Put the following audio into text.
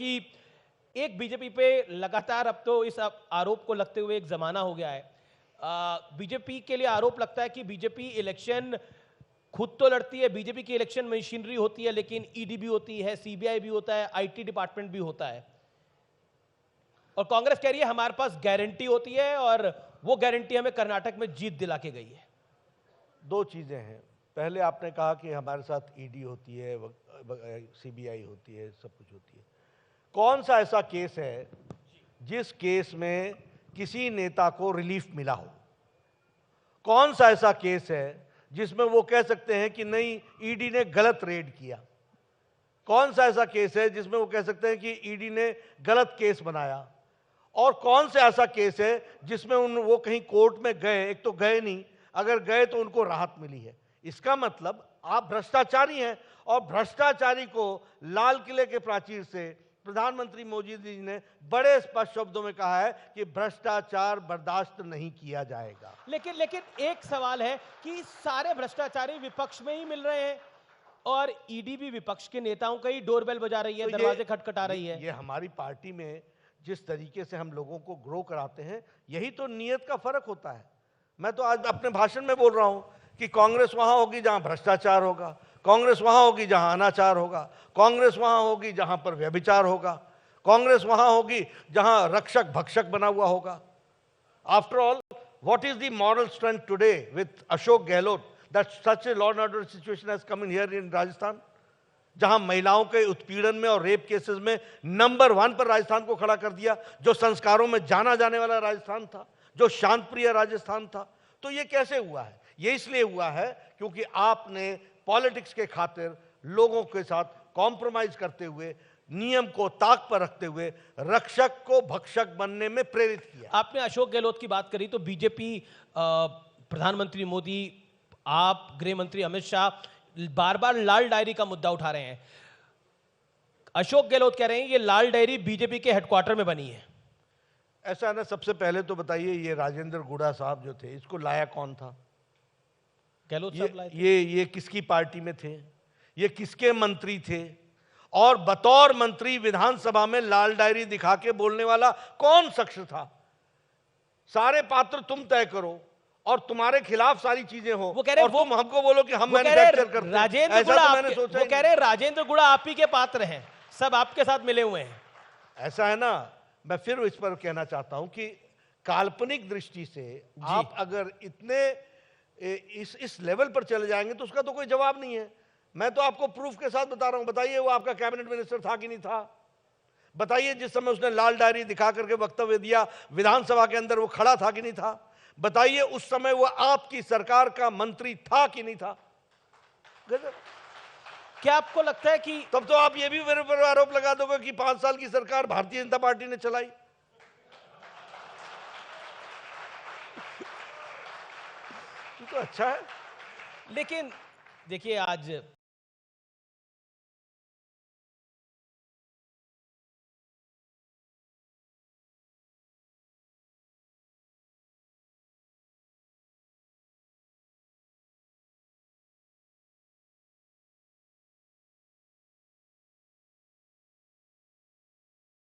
कि एक बीजेपी पे लगातार अब तो इस आरोप को लगते हुए एक जमाना हो गया है। बीजेपी के लिए आरोप लगता है कि बीजेपी इलेक्शन खुद तो लड़ती है, बीजेपी की इलेक्शन मशीनरी होती है, लेकिन ईडी भी होती है, सीबीआई भी होता है, आईटी डिपार्टमेंट भी होता है। और कांग्रेस कह रही है हमारे पास गारंटी होती है और वो गारंटी हमें कर्नाटक में जीत दिला के गई है। दो चीजें हैं। पहले आपने कहा कि हमारे साथ ईडी होती है, सीबीआई होती है, सब कुछ होती है। कौन सा ऐसा केस है जिस केस में किसी नेता को रिलीफ मिला हो? कौन सा ऐसा केस है जिसमें वो कह सकते हैं कि नहीं, ईडी ने गलत रेड किया? कौन सा ऐसा केस है जिसमें वो कह सकते हैं कि ईडी ने गलत केस बनाया? और कौन सा ऐसा केस है जिसमें वो कहीं कोर्ट में गए? एक तो गए नहीं, अगर गए तो उनको राहत मिली है। इसका मतलब आप भ्रष्टाचारी हैं, और भ्रष्टाचारी को लाल किले के प्राचीर से प्रधानमंत्री मोदी जी ने बड़े स्पष्ट शब्दों में कहा है कि भ्रष्टाचार बर्दाश्त नहीं किया जाएगा। लेकिन लेकिन एक सवाल है कि सारे भ्रष्टाचारी विपक्ष में ही मिल रहे हैं और ईडी भी विपक्ष के नेताओं का ही डोरबेल बजा रही है, तो दरवाजे खटखटा रही है। ये हमारी पार्टी में जिस तरीके से हम लोगों को ग्रो कराते हैं, यही तो नीयत का फर्क होता है। मैं तो आज अपने भाषण में बोल रहा हूं कि कांग्रेस वहां होगी जहां भ्रष्टाचार होगा, कांग्रेस वहां होगी जहां अनाचार होगा, कांग्रेस वहां होगी जहां पर व्यभिचार होगा, कांग्रेस वहां होगी जहां रक्षक भक्षक बना हुआ होगा। After all, what is the moral strength today with Ashok Gehlot that such a law and order situation has come in here in Rajasthan, जहां महिलाओं के उत्पीड़न में और रेप केसेस में नंबर 1 पर राजस्थान को खड़ा कर दिया, जो संस्कारों में जाना जाने वाला राजस्थान था, जो शांतप्रिय राजस्थान था। तो ये कैसे हुआ है? ये इसलिए हुआ है क्योंकि आपने पॉलिटिक्स के खातिर लोगों के साथ कॉम्प्रोमाइज करते हुए, नियम को ताक पर रखते हुए रक्षक को भक्षक बनने में प्रेरित किया। आपने अशोक गहलोत की बात करी तो बीजेपी, प्रधानमंत्री मोदी, आप, गृह मंत्री अमित शाह बार बार लाल डायरी का मुद्दा उठा रहे हैं। अशोक गहलोत कह रहे हैं ये लाल डायरी बीजेपी के हेडक्वार्टर में बनी है। ऐसा है ना, सबसे पहले तो बताइए, ये राजेंद्र गुड़ा साहब जो थे, इसको लाया कौन था? गहलोत साहब लाए थे। ये किसकी पार्टी में थे? ये किसके मंत्री थे? और बतौर मंत्री विधानसभा में लाल डायरी दिखा के बोलने वाला कौन शख्स था? सारे पात्र तुम तय करो और तुम्हारे खिलाफ सारी चीजें हो, वो कह रहे और तुम हमको बोलो कि हम मैन्युफैक्चर करते हैं। राजेंद्र गुड़ा वो कह रहे राजेंद्र गुड़ा आप ही के पात्र हैं, सब आपके साथ मिले हुए हैं। ऐसा है ना, मैं फिर इस पर कहना चाहता हूं कि काल्पनिक दृष्टि से आप अगर इतने इस लेवल पर चले जाएंगे तो उसका तो कोई जवाब नहीं है। मैं तो आपको प्रूफ के साथ बता रहा हूं। बताइए वो आपका कैबिनेट मिनिस्टर था कि नहीं था? बताइए जिस समय उसने लाल डायरी दिखा करके वक्तव्य दिया विधानसभा के अंदर, वो खड़ा था कि नहीं था? बताइए उस समय वो आपकी सरकार का मंत्री था कि नहीं था? क्या आपको लगता है कि तब तो आप ये भी मेरे पर आरोप लगा दोगे कि 5 साल की सरकार भारतीय जनता पार्टी ने चलाई? तो अच्छा है। लेकिन देखिए आज